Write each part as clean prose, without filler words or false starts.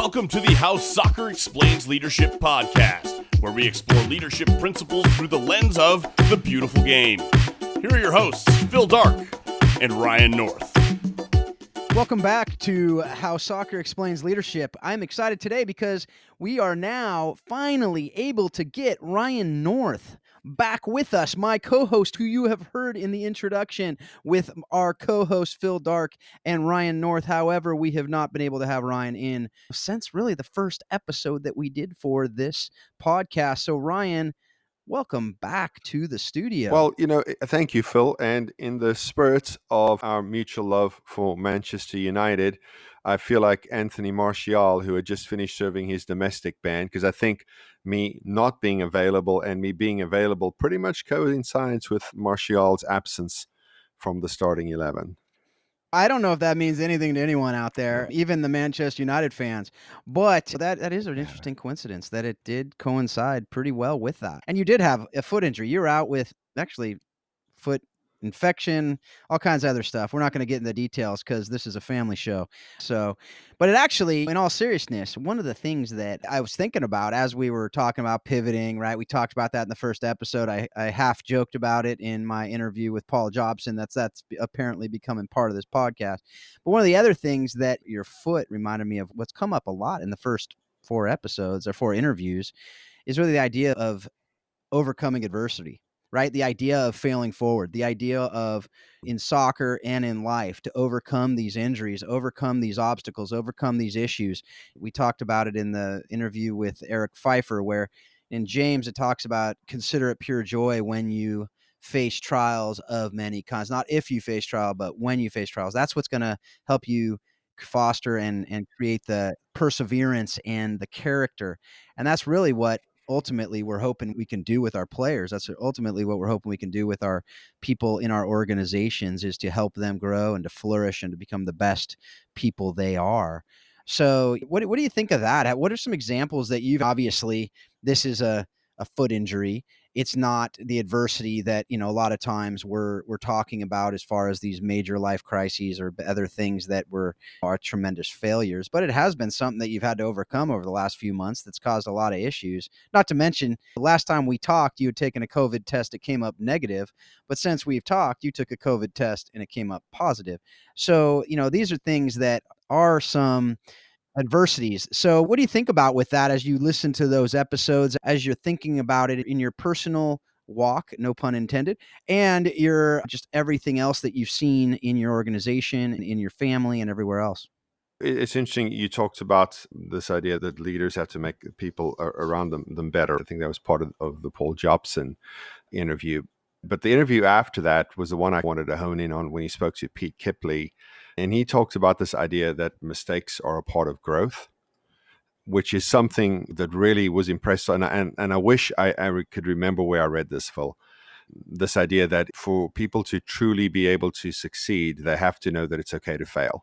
Welcome to the How Soccer Explains Leadership podcast, where we explore leadership principles through the lens of the beautiful game. Here are your hosts, Phil Dark and Ryan North. Welcome back to How Soccer Explains Leadership. I'm excited today because we are now finally able to get Ryan North back with us, my co-host, who you have heard in the introduction with our co-host Phil Dark and Ryan North. However, we have not been able to have Ryan in since really the first episode that we did for this podcast. So Ryan, welcome back to the studio. Well, thank you, Phil. And in the spirit of our mutual love for Manchester United, I feel like Anthony Martial, who had just finished serving his domestic ban, because I think me not being available and me being available pretty much coincides with Martial's absence from the starting 11. I don't know if that means anything to anyone out there, even the Manchester United fans, but that is an interesting coincidence that it did coincide pretty well with that. And you did have a foot injury. You're out with actually foot infection, all kinds of other stuff. We're not going to get into the details because this is a family show. But it actually, in all seriousness, one of the things that I was thinking about as we were talking about pivoting, right? We talked about that in the first episode. I half joked about it in my interview with Paul Jobson. That's apparently becoming part of this podcast. But one of the other things that your foot reminded me of, what's come up a lot in the first 4 episodes or 4 interviews, is really the idea of overcoming adversity. Right? The idea of failing forward, the idea of in soccer and in life to overcome these injuries, overcome these obstacles, overcome these issues. We talked about it in the interview with Eric Pfeiffer, where in James, it talks about consider it pure joy when you face trials of many kinds, not if you face trial, but when you face trials. That's what's going to help you foster and create the perseverance and the character. And that's really what ultimately we're hoping we can do with our players. That's ultimately what we're hoping we can do with our people in our organizations, is to help them grow and to flourish and to become the best people they are. So what do you think of that? What are some examples that you've, obviously this is a foot injury. It's not the adversity that, a lot of times we're talking about as far as these major life crises or other things that are tremendous failures, but it has been something that you've had to overcome over the last few months that's caused a lot of issues. Not to mention, the last time we talked, you had taken a COVID test, it came up negative, but since we've talked, you took a COVID test and it came up positive. So, these are things that are some adversities. So what do you think about with that as you listen to those episodes, as you're thinking about it in your personal walk, no pun intended, and your just everything else that you've seen in your organization, in your family, and everywhere else? It's interesting. You talked about this idea that leaders have to make people around them better. I think that was part of the Paul Jobson interview. But the interview after that was the one I wanted to hone in on, when he spoke to Pete Kipley. And he talked about this idea that mistakes are a part of growth, which is something that really was impressive. And I wish I could remember where I read this, Phil. This idea that for people to truly be able to succeed, they have to know that it's okay to fail.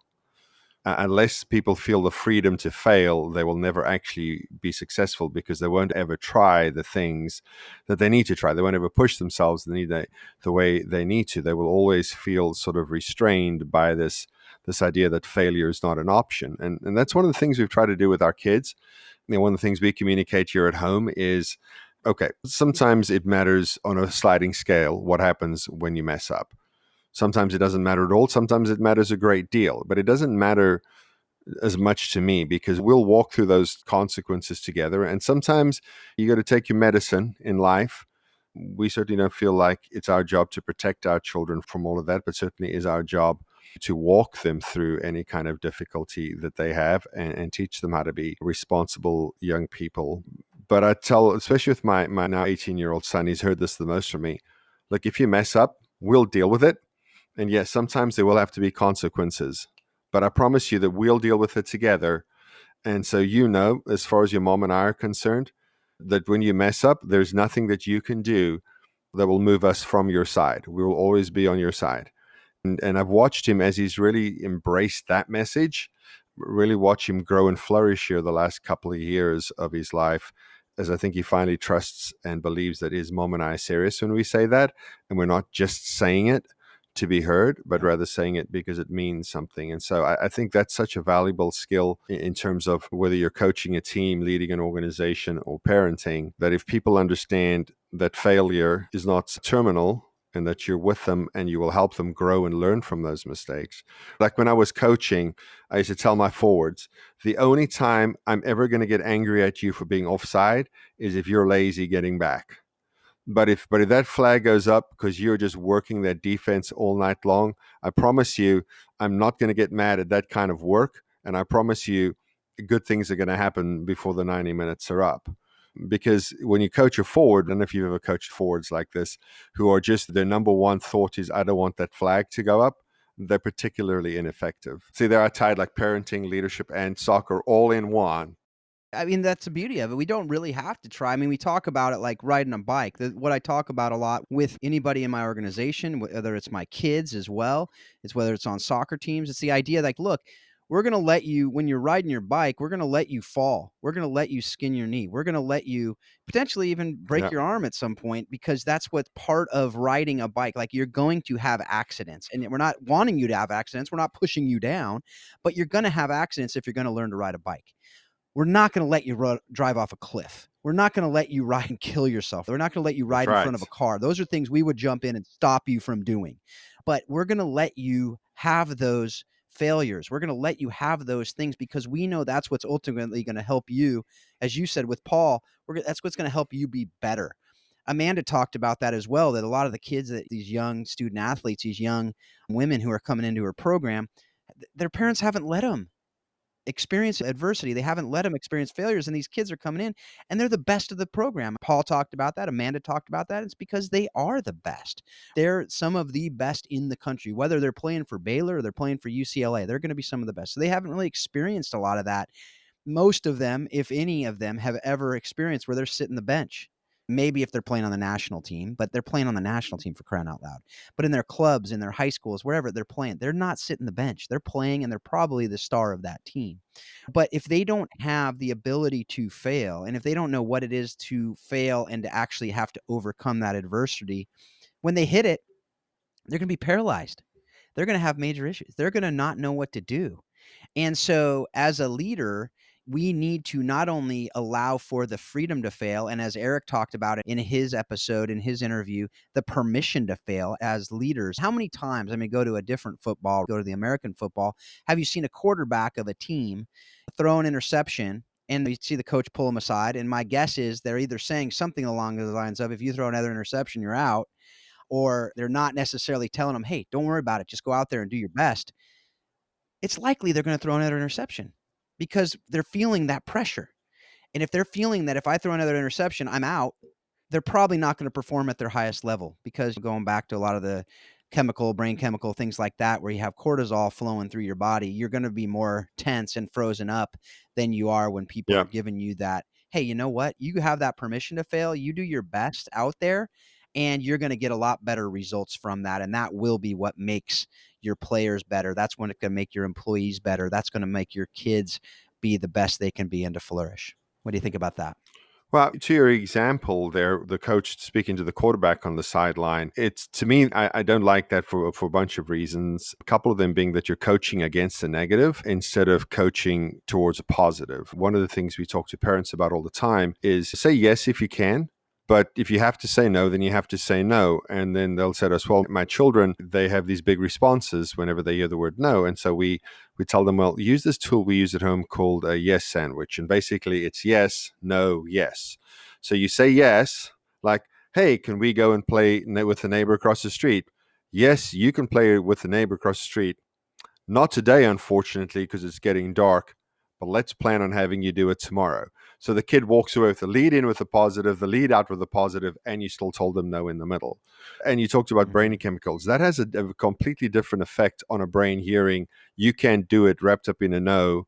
Unless people feel the freedom to fail, they will never actually be successful, because they won't ever try the things that they need to try. They won't ever push themselves the way they need to. They will always feel sort of restrained by this idea that failure is not an option. And that's one of the things we've tried to do with our kids. One of the things we communicate here at home is, okay, sometimes it matters on a sliding scale what happens when you mess up. Sometimes it doesn't matter at all. Sometimes it matters a great deal, but it doesn't matter as much to me, because we'll walk through those consequences together. And sometimes you got to take your medicine in life. We certainly don't feel like it's our job to protect our children from all of that, but certainly is our job to walk them through any kind of difficulty that they have and teach them how to be responsible young people. But I tell, especially with my now 18-year-old son, he's heard this the most from me. Look, if you mess up, we'll deal with it. And yes, sometimes there will have to be consequences, but I promise you that we'll deal with it together. And so, as far as your mom and I are concerned, that when you mess up, there's nothing that you can do that will move us from your side. We will always be on your side. And I've watched him as he's really embraced that message, really watch him grow and flourish here the last couple of years of his life, as I think he finally trusts and believes that his mom and I are serious when we say that, and we're not just saying it to be heard, but rather saying it because it means something. And so I think that's such a valuable skill in terms of whether you're coaching a team, leading an organization, or parenting, that if people understand that failure is not terminal, and that you're with them and you will help them grow and learn from those mistakes. Like when I was coaching, I used to tell my forwards, the only time I'm ever going to get angry at you for being offside is if you're lazy getting back. But if that flag goes up because you're just working that defense all night long, I promise you, I'm not going to get mad at that kind of work. And I promise you, good things are going to happen before the 90 minutes are up. Because when you coach a forward, I don't know if you've ever coached forwards like this, who are just, their number one thought is, I don't want that flag to go up, they're particularly ineffective. See, there are tied like parenting, leadership, and soccer all in one. I mean, that's the beauty of it. We don't really have to try. I mean, we talk about it like riding a bike. What I talk about a lot with anybody in my organization, whether it's my kids as well, it's whether it's on soccer teams, it's the idea like, look, we're going to let you, when you're riding your bike, we're going to let you fall. We're going to let you skin your knee. We're going to let you potentially even break your arm at some point, because that's what's part of riding a bike. Like, you're going to have accidents, and we're not wanting you to have accidents. We're not pushing you down, but you're going to have accidents if you're going to learn to ride a bike. We're not going to let you drive off a cliff. We're not going to let you ride and kill yourself. We're not going to let you ride in front of a car. Those are things we would jump in and stop you from doing. But we're going to let you have those failures. We're going to let you have those things because we know that's what's ultimately going to help you. As you said with Paul, that's what's going to help you be better. Amanda talked about that as well, that a lot of the kids, that these young student athletes, these young women who are coming into her program, their parents haven't let them experience adversity. They haven't let them experience failures, and these kids are coming in and they're the best of the program. Paul talked about that. Amanda talked about that. It's because they are the best. They're some of the best in the country, whether they're playing for Baylor or they're playing for UCLA, they're going to be some of the best. So they haven't really experienced a lot of that. Most of them, if any of them, have ever experienced where they're sitting the bench. Maybe if they're playing on the national team, but they're playing on the national team, for crying out loud. But in their clubs, in their high schools, wherever they're playing, they're not sitting the bench. They're playing, and they're probably the star of that team. But if they don't have the ability to fail, and if they don't know what it is to fail and to actually have to overcome that adversity, when they hit it, they're going to be paralyzed. They're going to have major issues. They're going to not know what to do. And so as a leader, we need to not only allow for the freedom to fail, and as Eric talked about it in his episode, in his interview, the permission to fail as leaders. How many times, I mean, go to a different football, go to the American football, have you seen a quarterback of a team throw an interception and you see the coach pull him aside? And my guess is they're either saying something along the lines of, if you throw another interception, you're out, or they're not necessarily telling them, hey, don't worry about it, just go out there and do your best. It's likely they're going to throw another interception because they're feeling that pressure. And if they're feeling that if I throw another interception, I'm out, they're probably not going to perform at their highest level, because going back to a lot of the brain chemical things like that, where you have cortisol flowing through your body, you're going to be more tense and frozen up than you are when people are giving you that, hey, you know what? You have that permission to fail. You do your best out there, and you're going to get a lot better results from that. And that will be what makes your players better. That's when it's going to make your employees better. That's going to make your kids be the best they can be and to flourish. What do you think about that? Well, to your example there, the coach speaking to the quarterback on the sideline, it's, to me, I don't like that for a bunch of reasons. A couple of them being that you're coaching against a negative instead of coaching towards a positive. One of the things we talk to parents about all the time is say yes if you can. But if you have to say no, then you have to say no. And then they'll say to us, well, my children, they have these big responses whenever they hear the word no. And so we tell them, well, use this tool we use at home called a yes sandwich. And basically it's yes, no, yes. So you say yes, like, hey, can we go and play with the neighbor across the street? Yes, you can play with the neighbor across the street. Not today, unfortunately, because it's getting dark, but let's plan on having you do it tomorrow. So the kid walks away with the lead in with the positive, the lead out with the positive, and you still told them no in the middle. And you talked about brain chemicals. That has a completely different effect on a brain hearing, you can't do it, wrapped up in a no,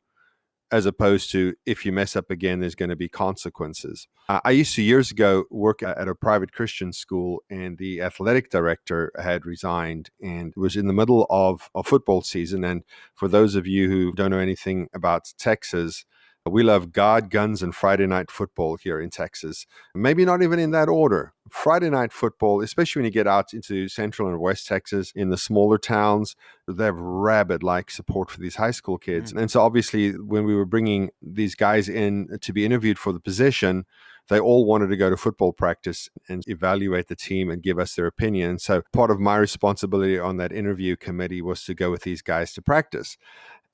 as opposed to if you mess up again, there's going to be consequences. I used to years ago work at a private Christian school, and the athletic director had resigned, and it was in the middle of football season. And for those of you who don't know anything about Texas, We love God, guns, and Friday night football here in Texas. Maybe not even in that order. Friday night football, especially when you get out into Central and West Texas, in the smaller towns, they have rabid-like support for these high school kids. And so obviously, when we were bringing these guys in to be interviewed for the position, they all wanted to go to football practice and evaluate the team and give us their opinion. So part of my responsibility on that interview committee was to go with these guys to practice.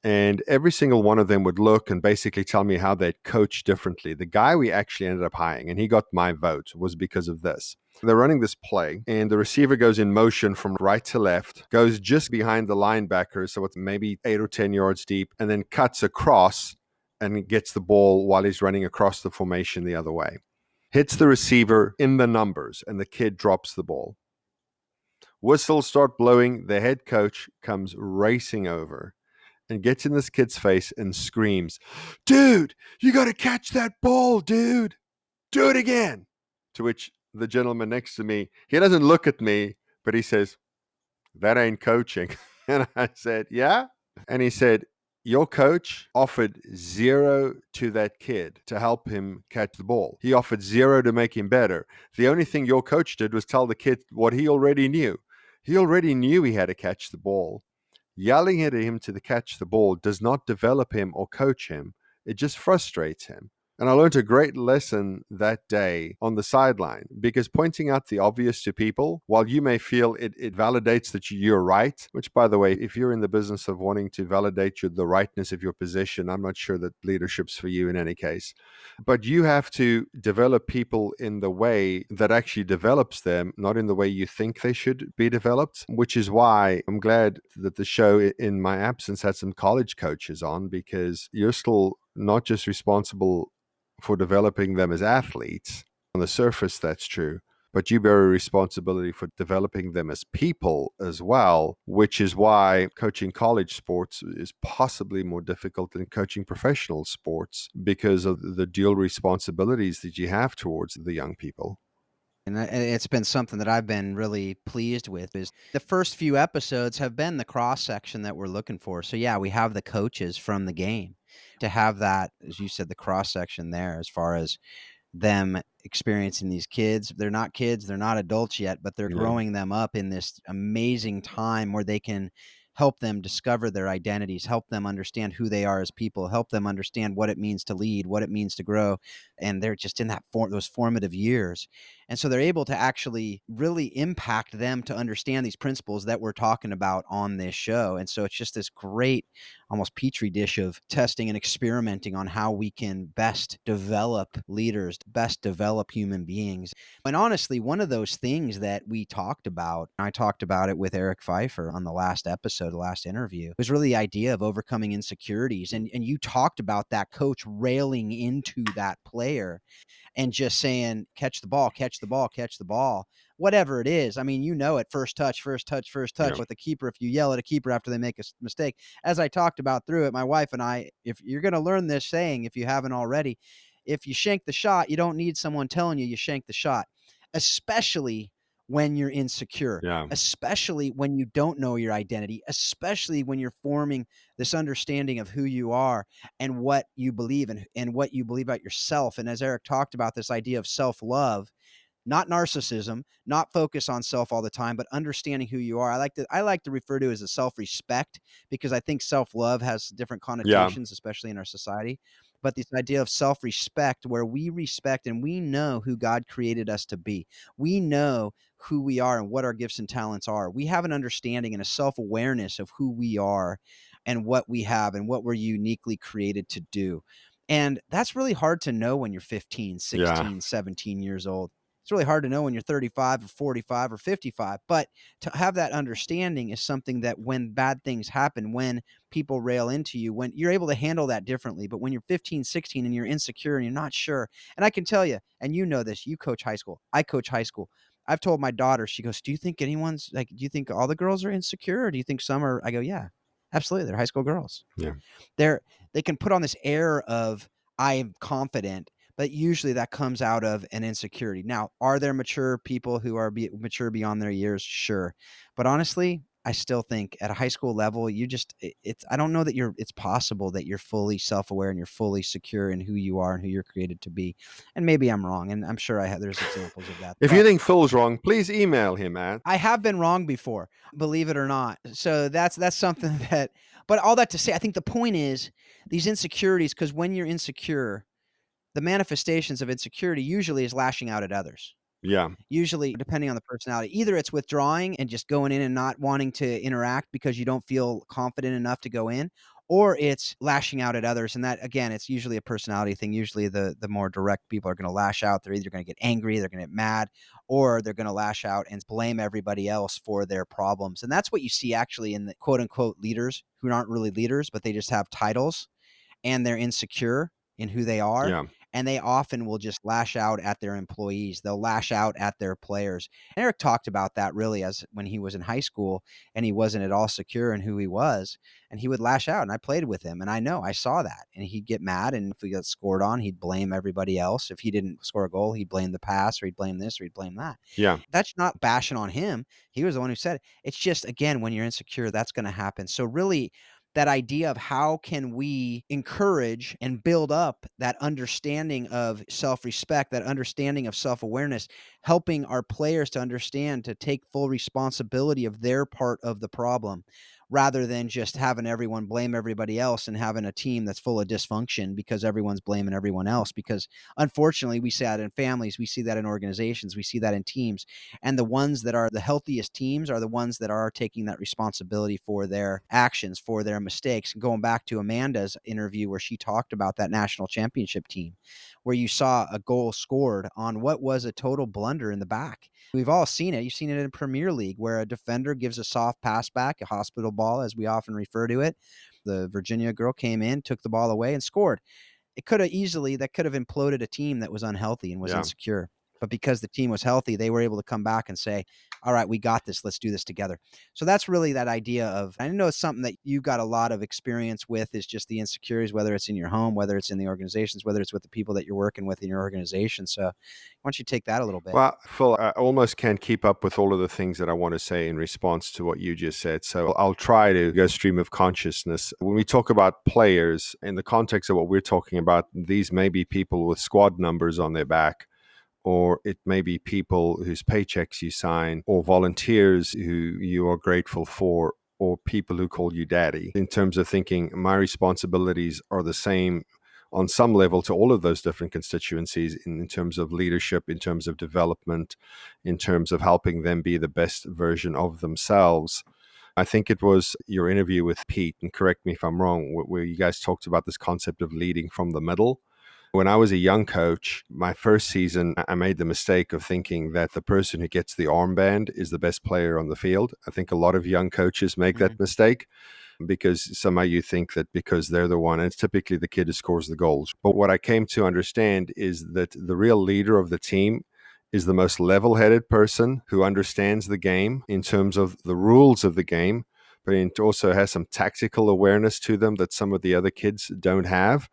And every single one of them would look and basically tell me how they'd coach differently. The guy we actually ended up hiring, and he got my vote, was because of this. They're running this play, and the receiver goes in motion from right to left, goes just behind the linebacker, so it's maybe 8 or 10 yards deep, and then cuts across and gets the ball while he's running across the formation the other way. Hits the receiver in the numbers, and the kid drops the ball. Whistles start blowing. The head coach comes racing over and gets in this kid's face and screams, "Dude, you got to catch that ball, dude. Do it again." To which the gentleman next to me, he doesn't look at me, but he says, "That ain't coaching." And I said, "Yeah?" And he said, "Your coach offered 0 to that kid to help him catch the ball. He offered 0 to make him better. The only thing your coach did was tell the kid what he already knew. He already knew he had to catch the ball. Yelling at him to catch the ball does not develop him or coach him. It just frustrates him." And I learned a great lesson that day on the sideline, because pointing out the obvious to people, while you may feel it validates that you're right, which, by the way, if you're in the business of wanting to validate the rightness of your position, I'm not sure that leadership's for you in any case. But you have to develop people in the way that actually develops them, not in the way you think they should be developed, which is why I'm glad that the show in my absence had some college coaches on, because you're still not just responsible for developing them as athletes. On the surface, that's true. But you bear a responsibility for developing them as people as well, which is why coaching college sports is possibly more difficult than coaching professional sports, because of the dual responsibilities that you have towards the young people. And it's been something that I've been really pleased with. Is the first few episodes have been the cross section that we're looking for. So yeah, we have the coaches from the game to have that, as you said, the cross section there, as far as them experiencing these kids. They're not kids, they're not adults yet, but they're Yeah. growing them up in this amazing time where they can help them discover their identities, help them understand who they are as people, help them understand what it means to lead, what it means to grow. And they're just in that those formative years. And so they're able to actually really impact them to understand these principles that we're talking about on this show. And so it's just this great, almost petri dish of testing and experimenting on how we can best develop leaders, best develop human beings. And honestly, one of those things that we talked about, I talked about it with Eric Pfeiffer on the last episode, the last interview, was really the idea of overcoming insecurities. And you talked about that coach railing into that player and just saying, catch the ball, catch the ball, catch the ball, whatever it is. I mean, you know it, first touch, first touch, first touch. Yeah. With the keeper, if you yell at a keeper after they make a mistake, as I talked about through it, my wife and I, if you're going to learn this saying, if you haven't already, if you shank the shot, you don't need someone telling you shank the shot, especially when you're insecure, Yeah. especially when you don't know your identity, especially when you're forming this understanding of who you are and what you believe and what you believe about yourself. And as Eric talked about, this idea of self-love, not narcissism, not focus on self all the time, but understanding who you are. I like to refer to it as a self-respect, because I think self-love has different connotations, especially in our society. But this idea of self-respect, where we respect and we know who God created us to be. We know who we are and what our gifts and talents are. We have an understanding and a self-awareness of who we are and what we have and what we're uniquely created to do. And that's really hard to know when you're 15, 16, 17 years old. It's really hard to know when you're 35 or 45 or 55, but to have that understanding is something that when bad things happen, when people rail into you, when you're able to handle that differently. But when you're 15, 16 and you're insecure and you're not sure, and I can tell you, and you know this, you coach high school, I coach high school. I've told my daughter, she goes, do you think anyone's like, do you think all the girls are insecure? Or do you think some are? I go, yeah, absolutely. They're high school girls. Yeah. They can put on this air of, I am confident, but usually that comes out of an insecurity. Now, are there mature people who are mature beyond their years? Sure. But honestly, I still think at a high school level, I don't know that it's possible that you're fully self-aware and you're fully secure in who you are and who you're created to be. And maybe I'm wrong, and I'm sure there's examples of that. If you But think Phil's wrong, please email him at. I have been wrong before, believe it or not. So that's something that, but all that to say, I think the point is these insecurities, because when you're insecure, the manifestations of insecurity usually is lashing out at others. Yeah, Usually, depending on the personality, either it's withdrawing and just going in and not wanting to interact because you don't feel confident enough to go in, or it's lashing out at others. And that, again, it's usually a personality thing. Usually the more direct people are going to lash out. They're either going to get angry, they're going to get mad, or they're going to lash out and blame everybody else for their problems. And that's what you see actually in the quote unquote leaders who aren't really leaders, but they just have titles and they're insecure in who they are. yeah, And they often will just lash out at their employees. They'll lash out at their players. And Eric talked about that really as when he was in high school and he wasn't at all secure in who he was. And he would lash out. And I played with him. And I saw that. And he'd get mad. And if we got scored on, he'd blame everybody else. If he didn't score a goal, he'd blame the pass or he'd blame this or he'd blame that. yeah. That's not bashing on him. He was the one who said it. It's just, again, when you're insecure, that's going to happen. So really, that idea of how can we encourage and build up that understanding of self-respect, that understanding of self-awareness, helping our players to understand to take full responsibility of their part of the problem rather than just having everyone blame everybody else and having a team that's full of dysfunction because everyone's blaming everyone else. Because unfortunately, we see that in families, we see that in organizations, we see that in teams. And the ones that are the healthiest teams are the ones that are taking that responsibility for their actions, for their mistakes. And going back to Amanda's interview where she talked about that national championship team, where you saw a goal scored on what was a total blunder in the back. We've all seen it. You've seen it in Premier League where a defender gives a soft pass back, a hospital ball, as we often refer to it. The Virginia girl came in, took the ball away, and scored. That could have imploded a team that was unhealthy and was Yeah. insecure. But because the team was healthy, they were able to come back and say, all right, we got this. Let's do this together. So that's really that idea of, I know it's something that you got a lot of experience with is just the insecurities, whether it's in your home, whether it's in the organizations, whether it's with the people that you're working with in your organization. So why don't you take that a little bit? Well, Phil, I almost can't keep up with all of the things that I want to say in response to what you just said. So I'll try to go stream of consciousness. When we talk about players, in the context of what we're talking about, these may be people with squad numbers on their back, or it may be people whose paychecks you sign, or volunteers who you are grateful for, or people who call you daddy. In terms of thinking, my responsibilities are the same on some level to all of those different constituencies in terms of leadership, in terms of development, in terms of helping them be the best version of themselves. I think it was your interview with Pete, and correct me if I'm wrong, where you guys talked about this concept of leading from the middle. When I was a young coach, my first season, I made the mistake of thinking that the person who gets the armband is the best player on the field. I think a lot of young coaches make that mistake because somehow you think that because they're the one, and it's typically the kid who scores the goals. But what I came to understand is that the real leader of the team is the most level-headed person who understands the game in terms of the rules of the game, but it also has some tactical awareness to them that some of the other kids don't have.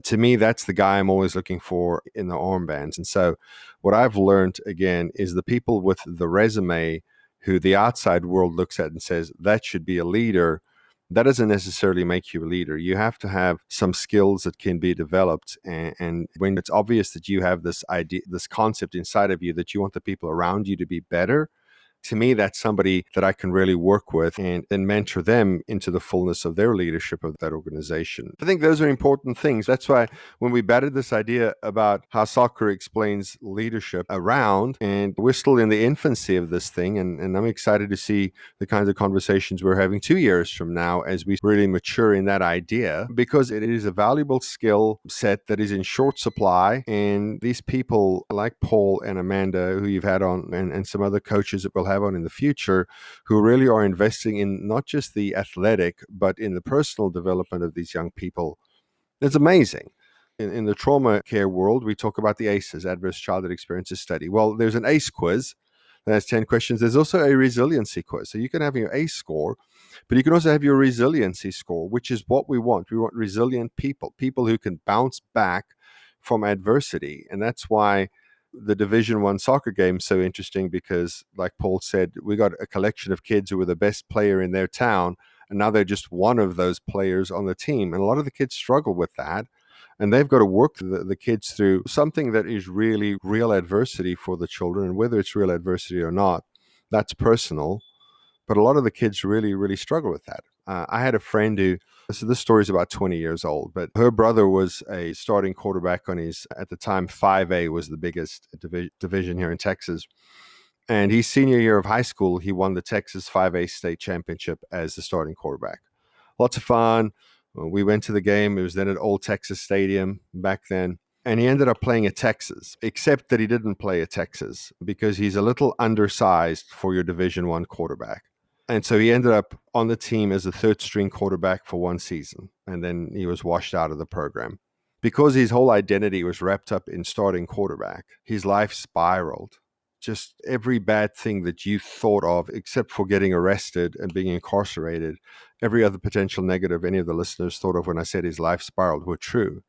To me, that's the guy I'm always looking for in the armbands. And so what I've learned, again, is the people with the resume who the outside world looks at and says, that should be a leader, that doesn't necessarily make you a leader. You have to have some skills that can be developed. And when it's obvious that you have this idea, this concept inside of you that you want the people around you to be better, to me, that's somebody that I can really work with and mentor them into the fullness of their leadership of that organization. I think those are important things. That's why when we batted this idea about how soccer explains leadership around, and we're still in the infancy of this thing, and I'm excited to see the kinds of conversations we're having 2 years from now as we really mature in that idea, because it is a valuable skill set that is in short supply. And these people like Paul and Amanda, who you've had on, and some other coaches that we'll have on in the future, who really are investing in not just the athletic, but in the personal development of these young people. It's amazing. In the trauma care world, we talk about the ACEs, Adverse Childhood Experiences Study. Well, there's an ACE quiz that has 10 questions. There's also a resiliency quiz. So you can have your ACE score, but you can also have your resiliency score, which is what we want. We want resilient people, people who can bounce back from adversity. And that's why the Division 1 soccer game so interesting because, like Paul said, we got a collection of kids who were the best player in their town, and now they're just one of those players on the team. And a lot of the kids struggle with that. And they've got to work the kids through something that is really real adversity for the children. And whether it's real adversity or not, that's personal. But a lot of the kids really, really struggle with that. I had a friend who, so this story is about 20 years old, but her brother was a starting quarterback on his, at the time, 5A was the biggest division here in Texas. And his senior year of high school, he won the Texas 5A state championship as the starting quarterback. Lots of fun. We went to the game. It was then at Old Texas Stadium back then. And he ended up playing at Texas, except that he didn't play at Texas because he's a little undersized for your Division 1 quarterback. And so he ended up on the team as a third string quarterback for one season. And then he was washed out of the program. Because his whole identity was wrapped up in starting quarterback, his life spiraled. Just every bad thing that you thought of, except for getting arrested and being incarcerated, every other potential negative any of the listeners thought of when I said his life spiraled were true.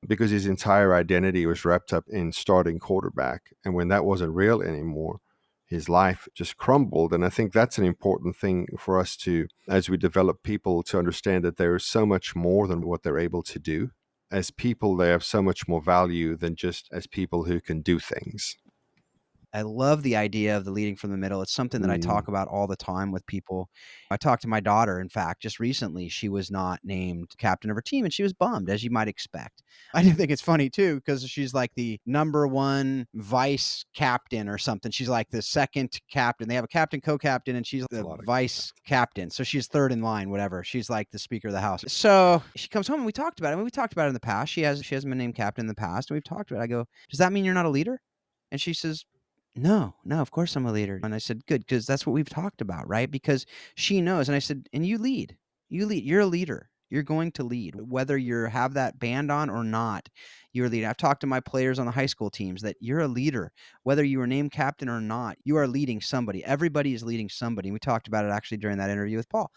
Because his entire identity was wrapped up in starting quarterback. And when that wasn't real anymore, his life just crumbled. And I think that's an important thing for us to, as we develop people, to understand that there is so much more than what they're able to do. As people, they have so much more value than just as people who can do things. I love the idea of the leading from the middle. It's something that I talk about all the time with people. I talked to my daughter, in fact, just recently. She was not named captain of her team, and she was bummed, as you might expect. I do think it's funny, too, because she's like the #1 vice captain or something. She's like the second captain. They have a captain, co-captain, and she's the vice captain. So she's third in line, whatever. She's like the Speaker of the House. So she comes home, and we talked about it. I mean, we talked about it in the past. She hasn't been named captain in the past, and we've talked about it. I go, does that mean you're not a leader? And she says, no, of course I'm a leader. And I said, good, because that's what we've talked about, right? Because she knows. And I said, and you lead. You're a leader. You're going to lead, whether you have that band on or not. You're a leader. I've talked to my players on the high school teams that you're a leader, whether you were named captain or not. You are leading somebody. Everybody is leading somebody. We talked about it actually during that interview with Paul.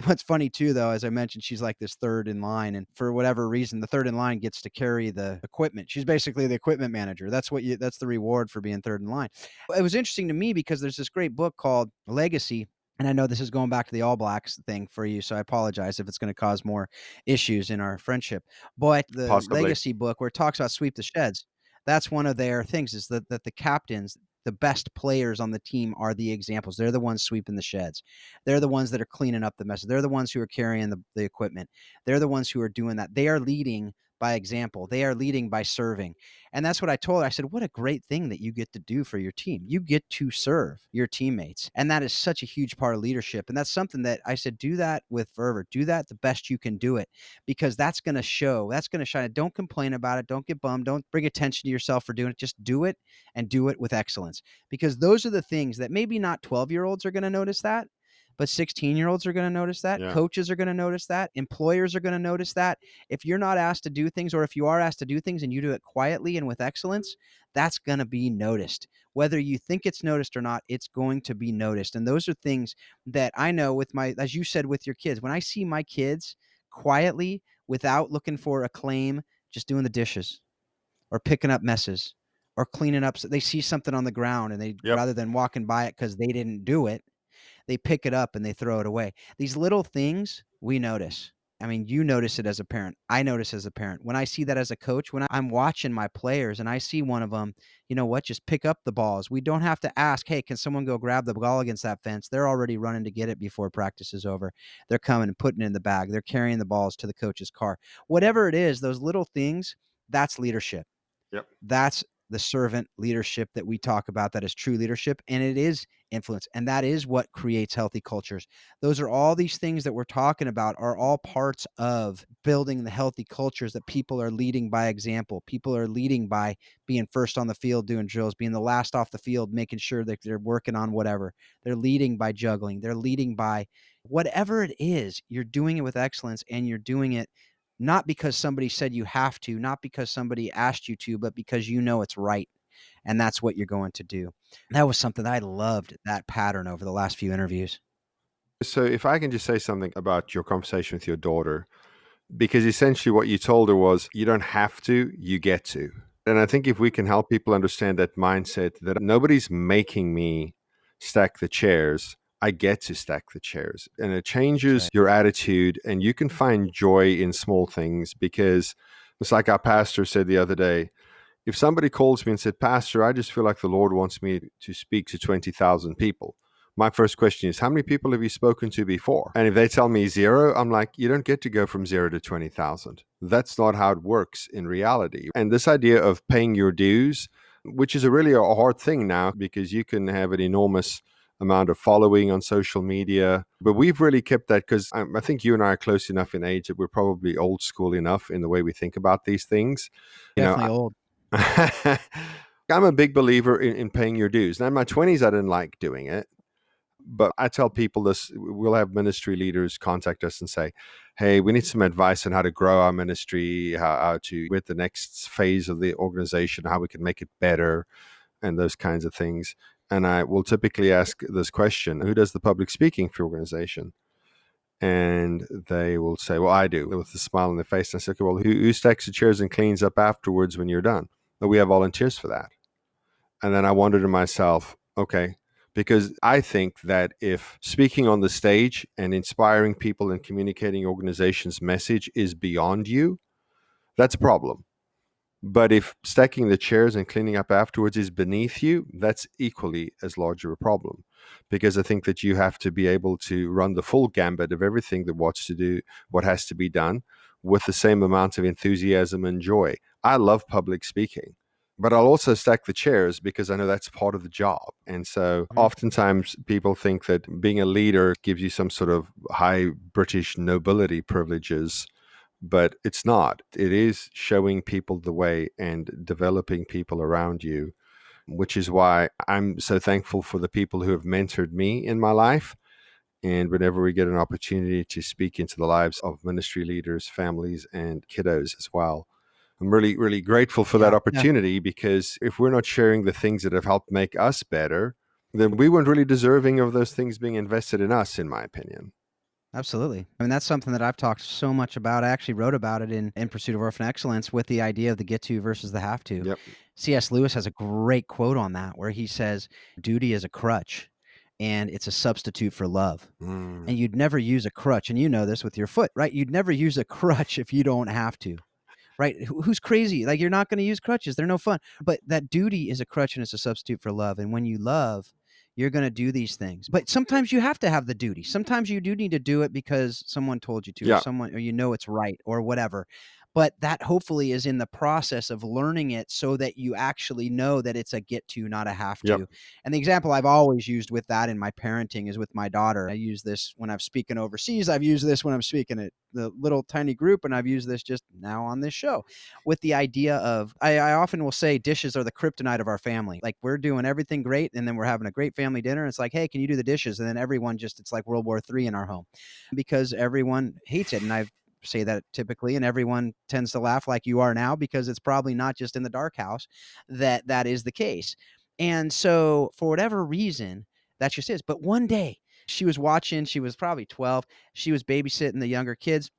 What's funny too, though, as I mentioned, she's like this third in line, and for whatever reason, the third in line gets to carry the equipment. She's basically the equipment manager. That's the reward for being third in line. It was interesting to me because there's this great book called Legacy. And I know this is going back to the All Blacks thing for you, so I apologize if it's going to cause more issues in our friendship. But the Possibly. Legacy book, where it talks about sweep the sheds, that's one of their things, is that the captains, the best players on the team, are the examples. They're the ones sweeping the sheds. They're the ones that are cleaning up the mess. They're the ones who are carrying the equipment. They're the ones who are doing that. They are leading by example. They are leading by serving. And that's what I told her. I said, what a great thing that you get to do for your team. You get to serve your teammates. And that is such a huge part of leadership. And that's something that I said, do that with fervor. Do that the best you can do it, because that's going to show, that's going to shine. Don't complain about it. Don't get bummed. Don't bring attention to yourself for doing it. Just do it, and do it with excellence, because those are the things that maybe not 12-year-olds are going to notice that, but 16-year-olds are going to notice that. Yeah. Coaches are going to notice that. Employers are going to notice that. If you're not asked to do things, or if you are asked to do things and you do it quietly and with excellence, that's going to be noticed. Whether you think it's noticed or not, it's going to be noticed. And those are things that I know with as you said, with your kids, when I see my kids quietly, without looking for acclaim, just doing the dishes or picking up messes or cleaning up, so they see something on the ground and they, rather than walking by it because they didn't do it, they pick it up and they throw it away. These little things we notice. I mean, you notice it as a parent. I notice as a parent. When I see that as a coach, when I'm watching my players and I see one of them, you know what, just pick up the balls. We don't have to ask, hey, can someone go grab the ball against that fence? They're already running to get it before practice is over. They're coming and putting it in the bag. They're carrying the balls to the coach's car. Whatever it is, those little things, that's leadership. Yep. That's the servant leadership that we talk about. That is true leadership, and it is influence, and that is what creates healthy cultures. Those are all these things that we're talking about, are all parts of building the healthy cultures, that people are leading by example. People are leading by being first on the field doing drills, being the last off the field, making sure that they're working on whatever. They're leading by juggling. They're leading by whatever it is. You're doing it with excellence, and you're doing it not because somebody said you have to, not because somebody asked you to, but because you know it's right. And that's what you're going to do. That was something I loved, that pattern over the last few interviews. So if I can just say something about your conversation with your daughter, because essentially what you told her was, you don't have to, you get to. And I think if we can help people understand that mindset, that nobody's making me stack the chairs, I get to stack the chairs. And it changes right. your attitude, and you can find joy in small things, because it's like our pastor said the other day. If somebody calls me and said, Pastor, I just feel like the Lord wants me to speak to 20,000 people, my first question is, how many people have you spoken to before? And if they tell me zero, I'm like, you don't get to go from 0 to 20,000. That's not how it works in reality. And this idea of paying your dues, which is really a hard thing now, because you can have an enormous amount of following on social media. But we've really kept that, because I think you and I are close enough in age that we're probably old school enough in the way we think about these things. Definitely old. I'm a big believer in paying your dues. Now, in my 20s, I didn't like doing it. But I tell people this, we'll have ministry leaders contact us and say, hey, we need some advice on how to grow our ministry, how to, with the next phase of the organization, how we can make it better, and those kinds of things. And I will typically ask this question: who does the public speaking for your organization? And they will say, well, I do, with a smile on their face. And I say, okay, well, who stacks the chairs and cleans up afterwards when you're done? Well, we have volunteers for that. And then I wondered to myself, okay, because I think that if speaking on the stage and inspiring people and communicating your organization's message is beyond you, that's a problem. But if stacking the chairs and cleaning up afterwards is beneath you, that's equally as large of a problem. Because I think that you have to be able to run the full gambit of everything that what has to be done, with the same amount of enthusiasm and joy. I love public speaking, but I'll also stack the chairs because I know that's part of the job. And so oftentimes people think that being a leader gives you some sort of high British nobility privileges, but it's not. It is showing people the way and developing people around you, which is why I'm so thankful for the people who have mentored me in my life. And whenever we get an opportunity to speak into the lives of ministry leaders, families, and kiddos as well, I'm really, really grateful for that Yeah. opportunity, because if we're not sharing the things that have helped make us better, then we weren't really deserving of those things being invested in us, in my opinion. Absolutely. I mean, that's something that I've talked so much about. I actually wrote about it in Pursuit of Orphan Excellence, with the idea of the get to versus the have to. Yep. C.S. Lewis has a great quote on that, where he says, duty is a crutch and it's a substitute for love. Mm. And you'd never use a crutch. And you know this with your foot, right? You'd never use a crutch if you don't have to. Right? Who's crazy? Like, you're not going to use crutches. They're no fun. But that duty is a crutch and it's a substitute for love. And when you love, you're going to do these things. But sometimes you have to have the duty. Sometimes you do need to do it because someone told you to, or Yeah. someone, or you know it's right, or whatever. But that hopefully is in the process of learning it, so that you actually know that it's a get to, not a have Yep. to. And the example I've always used with that in my parenting is with my daughter. I use this when I'm speaking overseas. I've used this when I'm speaking at the little tiny group, and I've used this just now on this show, with the idea of, I often will say dishes are the kryptonite of our family. Like, we're doing everything great, and then we're having a great family dinner. And it's like, hey, can you do the dishes? And then everyone just, it's like World War III in our home, because everyone hates it. And I say that typically, and everyone tends to laugh like you are now, because it's probably not just in the dark house that is the case. And so for whatever reason, that just is. But one day she was watching, she was probably 12. She was babysitting the younger kids.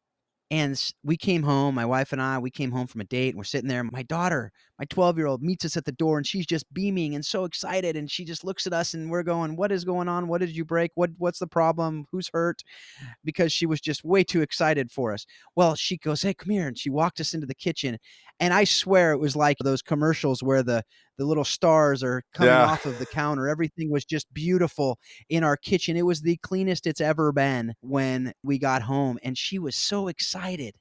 And we came home, my wife and I, we came home from a date, and we're sitting there. My daughter, my 12-year-old, meets us at the door, and she's just beaming and so excited. And she just looks at us, and we're going, what is going on? What did you break? What's the problem? Who's hurt? Because she was just way too excited for us. Well, she goes, hey, come here. And she walked us into the kitchen. And I swear it was like those commercials where the little stars are coming Yeah. off of the counter. Everything was just beautiful in our kitchen. It was the cleanest it's ever been when we got home. And she was so excited.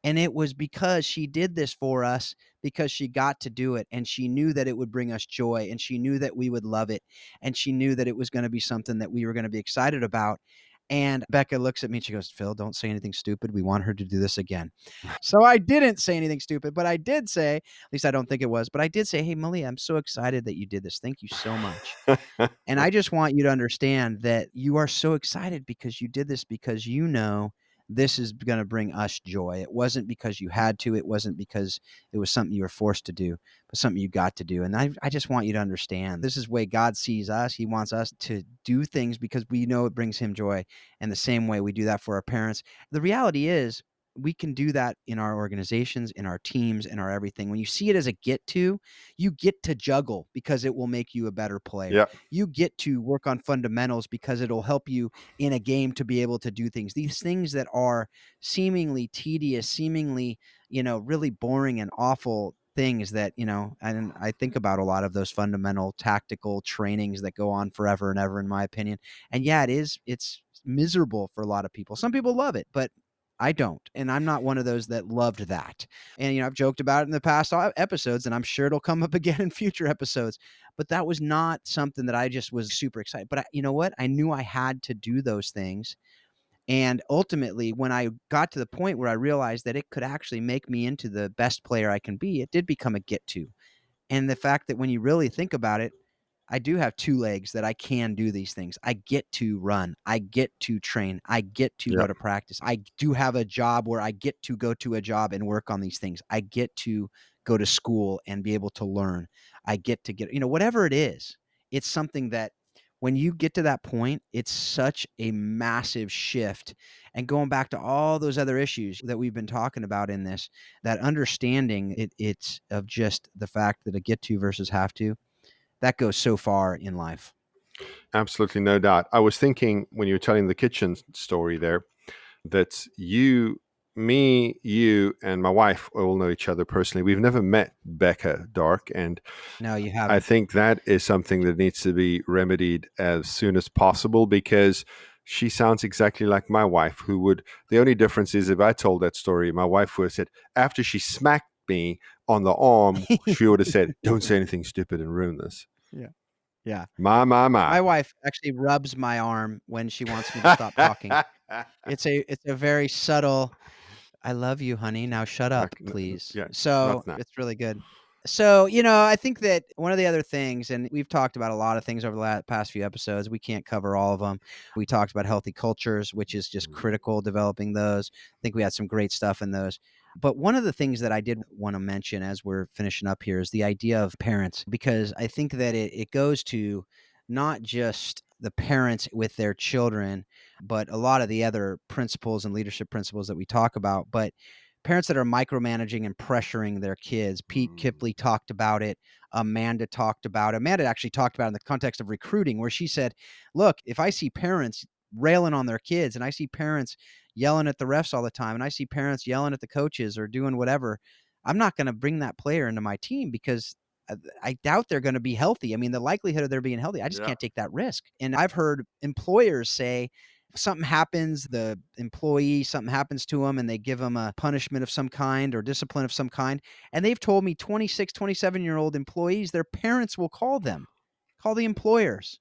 And it was because she did this for us, because she got to do it, and she knew that it would bring us joy, and she knew that we would love it, and she knew that it was going to be something that we were going to be excited about. And Becca looks at me and she goes, Phil, don't say anything stupid. We want her to do this again. So I didn't say anything stupid, but I did say, at least I don't think it was, but I did say, hey, Malia, I'm so excited that you did this. Thank you so much. And I just want you to understand that you are so excited because you did this, because you know this is going to bring us joy. It wasn't because you had to. It wasn't because it was something you were forced to do, but something you got to do. And I just want you to understand, this is the way God sees us. He wants us to do things because we know it brings him joy. And the same way we do that for our parents. The reality is, we can do that in our organizations, in our teams, in our everything. When you see it as a get to, you get to juggle because it will make you a better player. Yeah. You get to work on fundamentals because it'll help you in a game to be able to do things. These things that are seemingly tedious, seemingly, really boring and awful things that, and I think about a lot of those fundamental tactical trainings that go on forever and ever, in my opinion. And yeah, it's miserable for a lot of people. Some people love it, but I don't. And I'm not one of those that loved that. And, I've joked about it in the past episodes, and I'm sure it'll come up again in future episodes. But that was not something that I just was super excited. But you know what? I knew I had to do those things. And ultimately, when I got to the point where I realized that it could actually make me into the best player I can be, it did become a get to. And the fact that when you really think about it, I do have 2 legs that I can do these things. I get to run. I get to train. I get to Yeah. go to practice. I do have a job where I get to go to a job and work on these things. I get to go to school and be able to learn. I get to get, whatever it is, it's something that when you get to that point, it's such a massive shift. And going back to all those other issues that we've been talking about in this, that understanding it's of just the fact that a get to versus have to, that goes so far in life. Absolutely, no doubt. I was thinking when you were telling the kitchen story there that you, and my wife all know each other personally. We've never met Becca Dark, and No, you I haven't. think that is something that needs to be remedied as soon as possible, because she sounds exactly like my wife, who would, the only difference is if I told that story, my wife would have said, after she smacked me on the arm, she would have said, don't say anything stupid and ruin this. Yeah. Yeah. My. My wife actually rubs my arm when she wants me to stop talking. It's a very subtle, "I love you, honey. Now shut up, please." Yeah, So, not now. it's really good. So, I think that one of the other things, and we've talked about a lot of things over the past few episodes, we can't cover all of them. We talked about healthy cultures, which is just critical, developing those. I think we had some great stuff in those. But one of the things that I did want to mention as we're finishing up here is the idea of parents, because I think that it goes to not just the parents with their children, but a lot of the other principles and leadership principles that we talk about. But parents that are micromanaging and pressuring their kids. Pete Kipley talked about it. Amanda talked about it. Amanda actually talked about it in the context of recruiting, where she said, look, if I see parents railing on their kids and I see parents yelling at the refs all the time and I see parents yelling at the coaches or doing whatever, I'm not going to bring that player into my team because I doubt they're going to be healthy. I mean, the likelihood of their being healthy, I just Yeah. can't take that risk. And I've heard employers say, if something happens, the employee, something happens to them and they give them a punishment of some kind or discipline of some kind. And they've told me 26, 27-year-old employees, their parents will call them, call the employers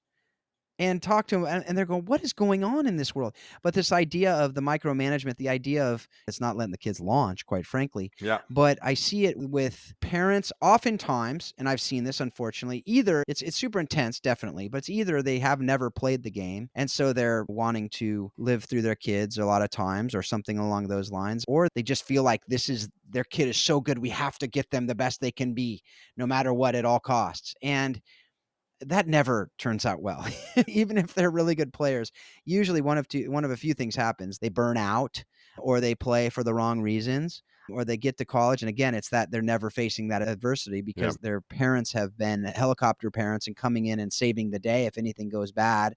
and talk to them. And they're going, what is going on in this world? But this idea of the micromanagement, the idea of it's not letting the kids launch, quite frankly. Yeah. But I see it with parents oftentimes, and I've seen this unfortunately, either it's super intense, definitely, but it's either they have never played the game and so they're wanting to live through their kids a lot of times or something along those lines, or they just feel like their kid is so good, we have to get them the best they can be, no matter what, at all costs. And that never turns out well. Even if they're really good players, usually one of a few things happens. They burn out or they play for the wrong reasons or they get to college. And again, it's that they're never facing that adversity because their parents have been helicopter parents and coming in and saving the day if anything goes bad.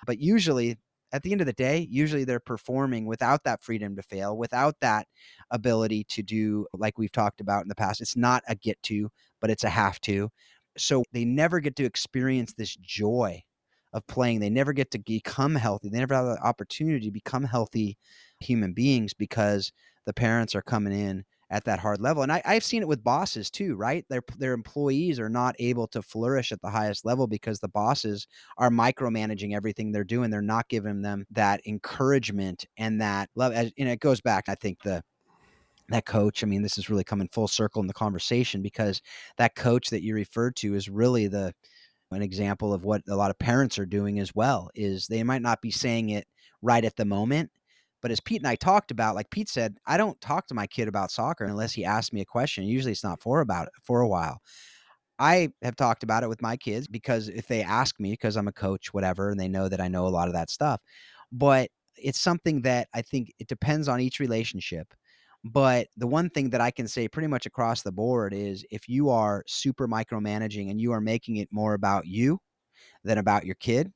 But usually at the end of the day, usually they're performing without that freedom to fail, without that ability to do like we've talked about in the past. It's not a get to, but it's a have to. So they never get to experience this joy of playing. They never get to become healthy. They never have the opportunity to become healthy human beings because the parents are coming in at that hard level. And I've seen it with bosses too, right? Their employees are not able to flourish at the highest level because the bosses are micromanaging everything they're doing. They're not giving them that encouragement and that love. And it goes back, I think, that coach, I mean, this is really coming full circle in the conversation because that coach that you referred to is really an example of what a lot of parents are doing as well, is they might not be saying it right at the moment. But as Pete and I talked about, like Pete said, I don't talk to my kid about soccer unless he asks me a question. Usually it's not for a while. I have talked about it with my kids because if they ask me, because I'm a coach, whatever, and they know that I know a lot of that stuff. But it's something that I think it depends on each relationship. But the one thing that I can say pretty much across the board is if you are super micromanaging and you are making it more about you than about your kid,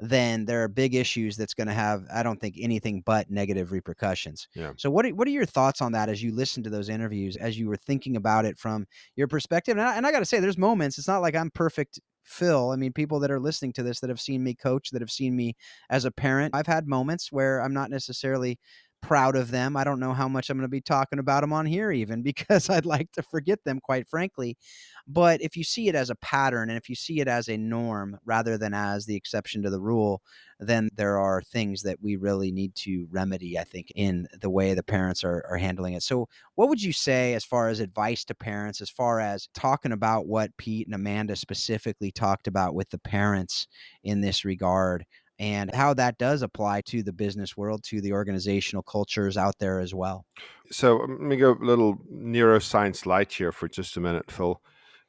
then there are big issues that's going to have, I don't think, anything but negative repercussions. Yeah. So what are your thoughts on that as you listen to those interviews, as you were thinking about it from your perspective? And I got to say, there's moments, it's not like I'm perfect, Phil. I mean, people that are listening to this that have seen me coach, that have seen me as a parent, I've had moments where I'm not necessarily proud of them. I don't know how much I'm going to be talking about them on here even because I'd like to forget them, quite frankly. But if you see it as a pattern and if you see it as a norm rather than as the exception to the rule, then there are things that we really need to remedy, I think, in the way the parents are handling it. So, what would you say as far as advice to parents, as far as talking about what Pete and Amanda specifically talked about with the parents in this regard? And how that does apply to the business world, to the organizational cultures out there as well. So let me go a little neuroscience light here for just a minute, Phil.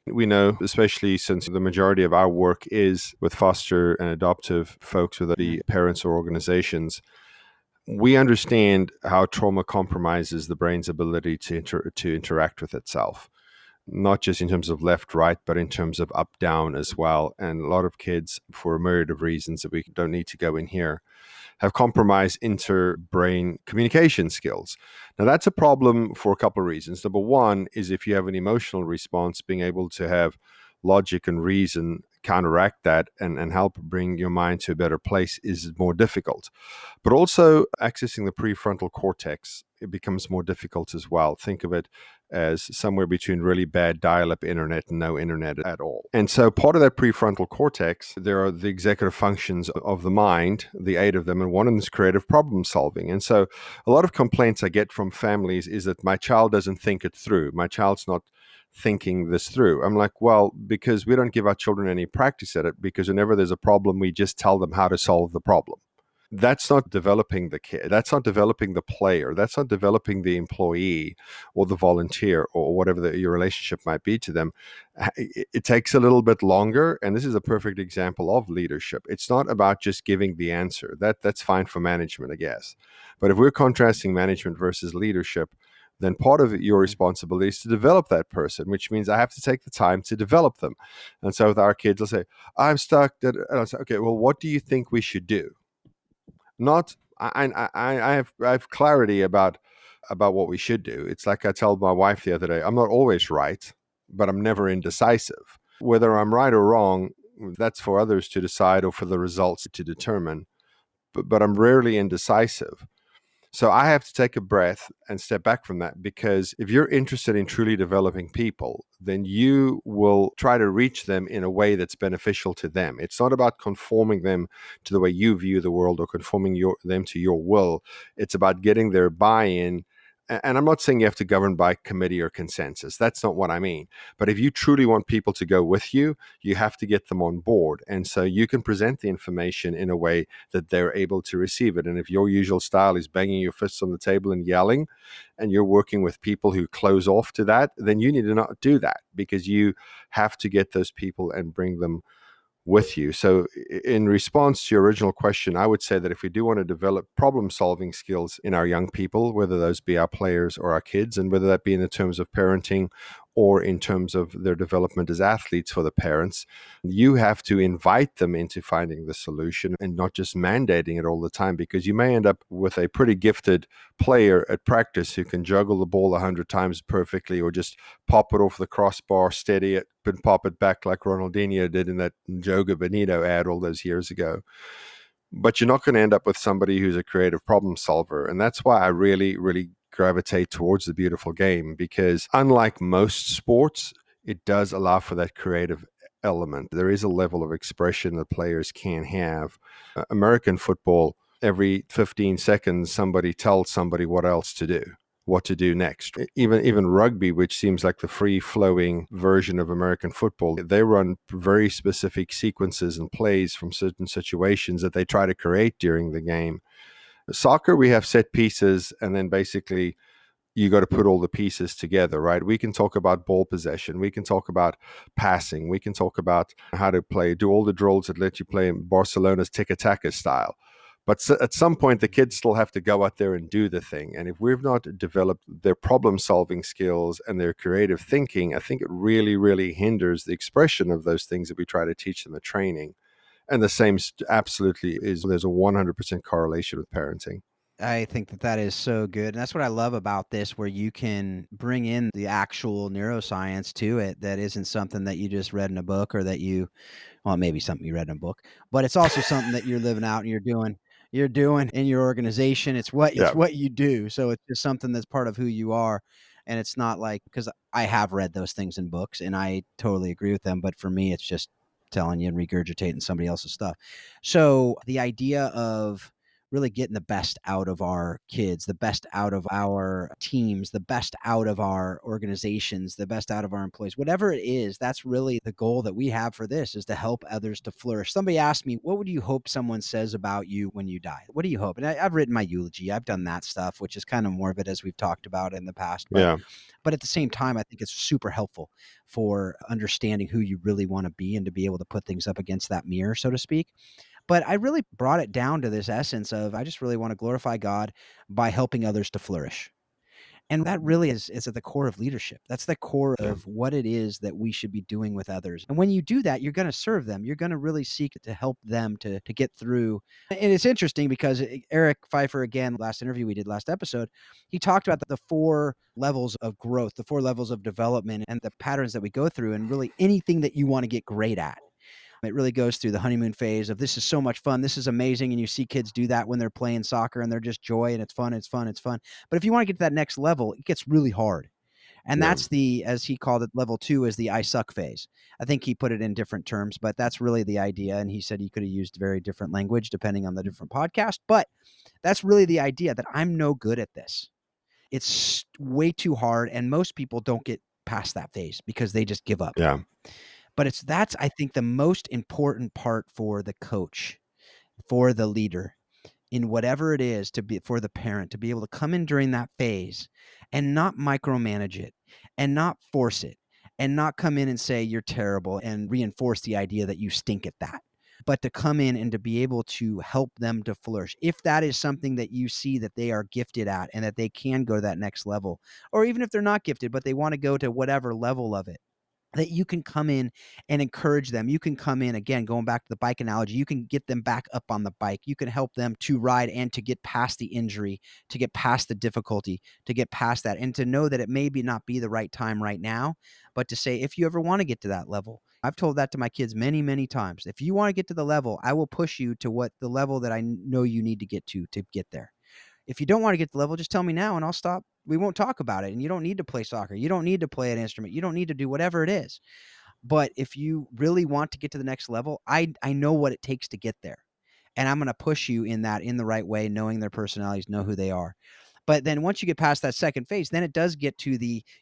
We know, especially since the majority of our work is with foster and adoptive folks, whether it be parents or organizations, we understand how trauma compromises the brain's ability to interact with itself, not just in terms of left, right, but in terms of up, down as well. And a lot of kids, for a myriad of reasons that we don't need to go in here, have compromised inter-brain communication skills. Now, that's a problem for a couple of reasons. Number one is if you have an emotional response, being able to have logic and reason counteract that and help bring your mind to a better place is more difficult. But also accessing the prefrontal cortex, it becomes more difficult as well. Think of it as somewhere between really bad dial-up internet and no internet at all. And so part of that prefrontal cortex, there are the executive functions of the mind, the 8 of them, and one of them is creative problem solving. And so a lot of complaints I get from families is that my child doesn't think it through. My child's not thinking this through. I'm like, well, because we don't give our children any practice at it, because whenever there's a problem, we just tell them how to solve the problem. That's not developing the kid. That's not developing the player. That's not developing the employee or the volunteer or whatever your relationship might be to them. It takes a little bit longer. And this is a perfect example of leadership. It's not about just giving the answer. That's fine for management, I guess. But if we're contrasting management versus leadership, then part of your responsibility is to develop that person, which means I have to take the time to develop them. And so with our kids, I'll say, I'm stuck. And I'll say, okay, well, what do you think we should do? Not I have clarity about what we should do. It's like I told my wife the other day, I'm not always right, but I'm never indecisive. Whether I'm right or wrong, that's for others to decide or for the results to determine. But I'm rarely indecisive. So I have to take a breath and step back from that, because if you're interested in truly developing people, then you will try to reach them in a way that's beneficial to them. It's not about conforming them to the way you view the world or conforming them to your will. It's about getting their buy-in. And I'm not saying you have to govern by committee or consensus. That's not what I mean. But if you truly want people to go with you, you have to get them on board. And so you can present the information in a way that they're able to receive it. And if your usual style is banging your fists on the table and yelling, and you're working with people who close off to that, then you need to not do that, because you have to get those people and bring them with you. So in response to your original question, I would say that if we do want to develop problem-solving skills in our young people, whether those be our players or our kids, and whether that be in the terms of parenting or in terms of their development as athletes for the parents, you have to invite them into finding the solution and not just mandating it all the time, because you may end up with a pretty gifted player at practice who can juggle the ball 100 times perfectly, or just pop it off the crossbar, steady it, and pop it back like Ronaldinho did in that Joga Bonito ad all those years ago. But you're not going to end up with somebody who's a creative problem solver. And that's why I really, really gravitate towards the beautiful game, because unlike most sports, it does allow for that creative element. There is a level of expression that players can have. American football, every 15 seconds, somebody tells somebody what else to do, what to do next. Even rugby, which seems like the free-flowing version of American football, they run very specific sequences and plays from certain situations that they try to create during the game. Soccer, we have set pieces, and then basically you got to put all the pieces together, right? We can talk about ball possession. We can talk about passing. We can talk about how to play, do all the drills that let you play in Barcelona's tiki-taka style. But at some point, the kids still have to go out there and do the thing. And if we've not developed their problem solving skills and their creative thinking, I think it really, really hinders the expression of those things that we try to teach them at training. And the same absolutely is, there's a 100% correlation with parenting. I think that that is so good. And that's what I love about this, where you can bring in the actual neuroscience to it that isn't something that you just read in a book, or that you, well, maybe something you read in a book, but it's also something that you're living out and you're doing in your organization. It's Yeah. what you do. So it's just something that's part of who you are. And it's not like, because I have read those things in books and I totally agree with them, but for me, it's just telling you and regurgitating somebody else's stuff. So the idea of really getting the best out of our kids, the best out of our teams, the best out of our organizations, the best out of our employees, whatever it is, that's really the goal that we have for this, is to help others to flourish. Somebody asked me, what would you hope someone says about you when you die? What do you hope? And I've written my eulogy. I've done that stuff, which is kind of morbid, as we've talked about in the past. Yeah. But at the same time, I think it's super helpful for understanding who you really want to be and to be able to put things up against that mirror, so to speak. But I really brought it down to this essence of, I just really want to glorify God by helping others to flourish. And that really is at the core of leadership. That's the core Yeah. of what it is that we should be doing with others. And when you do that, you're going to serve them. You're going to really seek to help them to get through. And it's interesting because Eric Pfeiffer, again, last interview we did last episode, he talked about the 4 levels of growth, the 4 levels of development, and the patterns that we go through, and really anything that you want to get great at. It really goes through the honeymoon phase of, this is so much fun, this is amazing. And you see kids do that when they're playing soccer and they're just joy and it's fun, it's fun, it's fun. But if you want to get to that next level, it gets really hard. And Yeah. that's the, as he called it, level 2 is the I suck phase. I think he put it in different terms, but that's really the idea. And he said he could have used very different language depending on the different podcast. But that's really the idea, that I'm no good at this. It's way too hard. And most people don't get past that phase because they just give up. Yeah. But that's, I think, the most important part for the coach, for the leader, in whatever it is, to be, for the parent to be able to come in during that phase and not micromanage it and not force it and not come in and say you're terrible and reinforce the idea that you stink at that, but to come in and to be able to help them to flourish. If that is something that you see that they are gifted at and that they can go to that next level, or even if they're not gifted, but they want to go to whatever level of it, that you can come in and encourage them. You can come in, again, going back to the bike analogy, you can get them back up on the bike. You can help them to ride and to get past the injury, to get past the difficulty, to get past that, and to know that it may not be the right time right now, but to say, if you ever want to get to that level, I've told that to my kids many, many times. If you want to get to the level, I will push you to what the level that I know you need to get there. If you don't want to get to the level, just tell me now and I'll stop. We won't talk about it. And you don't need to play soccer. You don't need to play an instrument. You don't need to do whatever it is. But if you really want to get to the next level, I know what it takes to get there. And I'm going to push you in the right way, knowing their personalities, know who they are. But then once you get past that second phase, then it does get to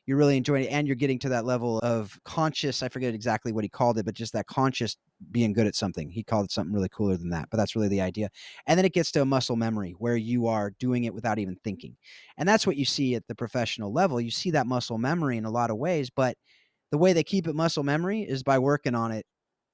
you're really enjoying it and you're getting to that level of conscious, I forget exactly what he called it, but just that conscious being good at something. He called it something really cooler than that, but that's really the idea. And then it gets to a muscle memory where you are doing it without even thinking. And that's what you see at the professional level. You see that muscle memory in a lot of ways, but the way they keep it muscle memory is by working on it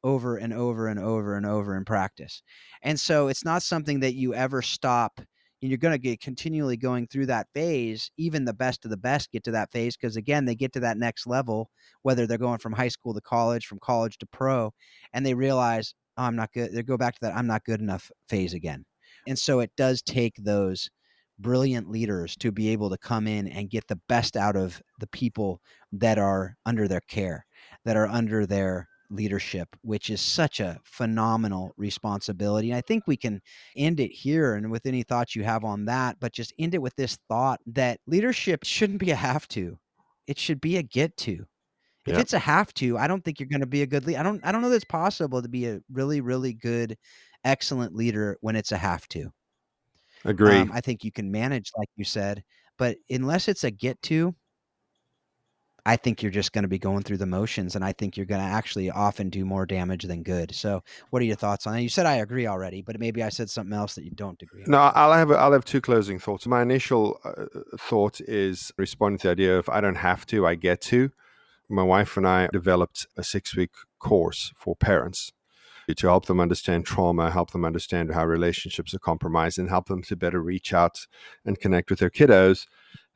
over and over and over and over in practice. And so it's not something that you ever stop, and you're going to get continually going through that phase. Even the best of the best get to that phase, because again, they get to that next level, whether they're going from high school to college, from college to pro, and they realize, oh, I'm not good. They go back to that I'm not good enough phase again. And so it does take those brilliant leaders to be able to come in and get the best out of the people that are under their care, that are under their leadership, which is such a phenomenal responsibility. And I think we can end it here, and with any thoughts you have on that, but just end it with this thought that leadership shouldn't be a have to. It should be a get to. If Yeah. it's a have to, I don't think you're going to be a good leader. I don't know that it's possible to be a really, really good, excellent leader when it's a have to. Agree. I think you can manage, like you said, but unless it's a get to, I think you're just going to be going through the motions, and I think you're going to actually often do more damage than good. So what are your thoughts on that? You said I agree already, but maybe I said something else that you don't agree on. No, I'll have 2 closing thoughts. My initial thought is responding to the idea of I don't have to, I get to. My wife and I developed a 6-week course for parents, to help them understand trauma, help them understand how relationships are compromised, and help them to better reach out and connect with their kiddos.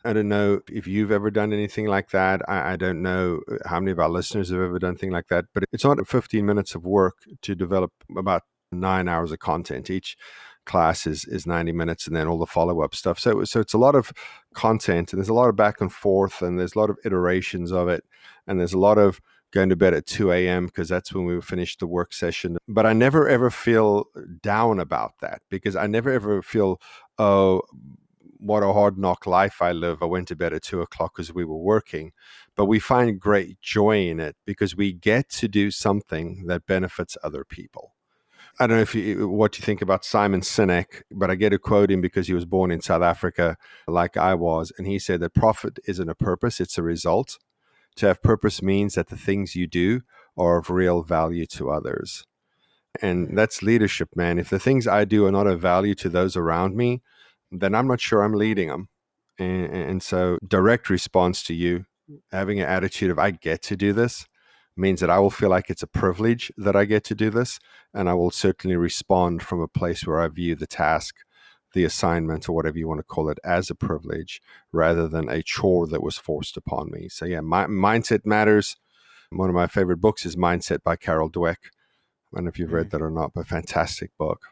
I don't know if you've ever done anything like that. I don't know how many of our listeners have ever done anything like that, but it's not 15 minutes of work to develop about 9 hours of content. Each class is 90 minutes, and then all the follow-up stuff. So it's a lot of content, and there's a lot of back and forth, and there's a lot of iterations of it, and there's a lot of going to bed at 2 a.m. because that's when we finish the work session. But I never ever feel down about that, because I never ever feel, oh, what a hard knock life I live. I went to bed at 2 o'clock because we were working. But we find great joy in it because we get to do something that benefits other people. I don't know what you think about Simon Sinek, but I get to quote him because he was born in South Africa like I was. And he said that profit isn't a purpose, it's a result. To have purpose means that the things you do are of real value to others. And that's leadership, man. If the things I do are not of value to those around me, then I'm not sure I'm leading them. And so direct response to you, having an attitude of I get to do this, means that I will feel like it's a privilege that I get to do this. And I will certainly respond from a place where I view the task, the assignment, or whatever you want to call it, as a privilege rather than a chore that was forced upon me. So yeah, mindset matters. One of my favorite books is Mindset by Carol Dweck. I don't know if you've read that or not, but fantastic book.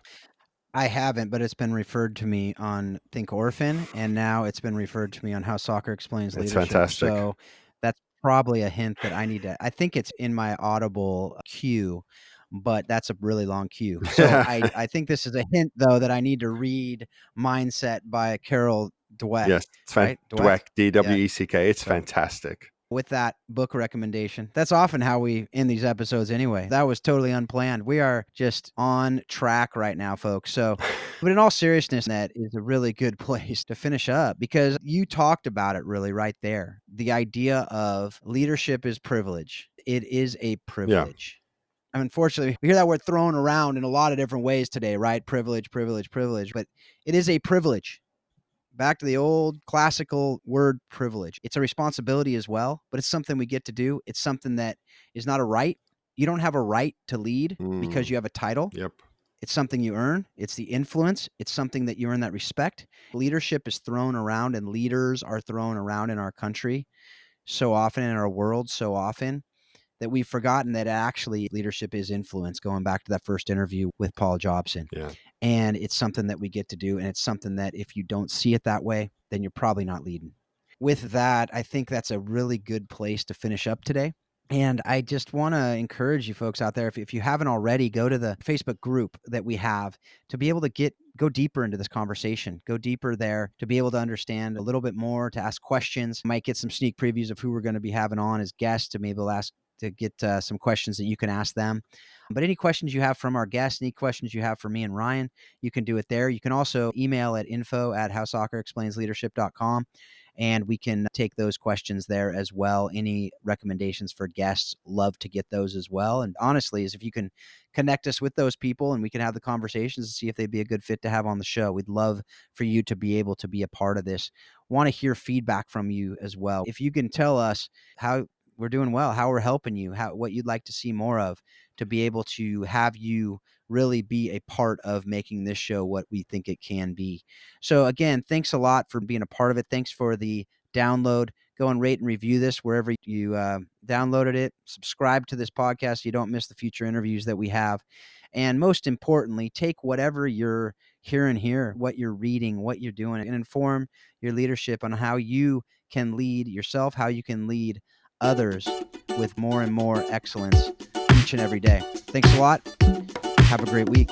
I haven't, but it's been referred to me on Think Orphan, and now it's been referred to me on How Soccer Explains It's Leadership. fantastic. So that's probably a hint that I need to. I think it's in my Audible queue, but that's a really long queue. So I think this is a hint, though, that I need to read Mindset by Carol Dweck. Yes, it's right? Dweck, Dweck. It's So- fantastic. With that book recommendation, that's often how we end these episodes anyway. That was totally unplanned. We are just on track right now, folks. So, but in all seriousness, that is a really good place to finish up, because you talked about it really right there. The idea of leadership is privilege. It is a privilege. And unfortunately, we hear that word thrown around in a lot of different ways today, right? Privilege, privilege, privilege. But it is a privilege. Back to the old classical word privilege. It's a responsibility as well, but it's something we get to do. It's something that is not a right. You don't have a right to lead because you have a title. Yep. It's something you earn. It's the influence. It's something that you earn that respect. Leadership is thrown around, and leaders are thrown around in our country so often, in our world so often, that we've forgotten that actually leadership is influence, going back to that first interview with Paul Jobson. Yeah. And it's something that we get to do. And it's something that if you don't see it that way, then you're probably not leading. With that, I think that's a really good place to finish up today. And I just want to encourage you folks out there, if you haven't already, go to the Facebook group that we have to be able to go deeper into this conversation, go deeper there to be able to understand a little bit more, to ask questions. Might get some sneak previews of who we're going to be having on as guests to maybe get some questions that you can ask them. But any questions you have from our guests, any questions you have for me and Ryan, you can do it there. You can also email at info@howsoccerexplainsleadership.com. And we can take those questions there as well. Any recommendations for guests, love to get those as well. And honestly, is if you can connect us with those people and we can have the conversations and see if they'd be a good fit to have on the show. We'd love for you to be able to be a part of this. Want to hear feedback from you as well. If you can tell us how we're doing well, how we're helping you, what you'd like to see more of, to be able to have you really be a part of making this show what we think it can be. So again, thanks a lot for being a part of it. Thanks for the download. Go and rate and review this wherever you downloaded it. Subscribe to this podcast so you don't miss the future interviews that we have. And most importantly, take whatever you're hearing here, what you're reading, what you're doing, and inform your leadership on how you can lead yourself, how you can lead others with more and more excellence each and every day. Thanks a lot. Have a great week.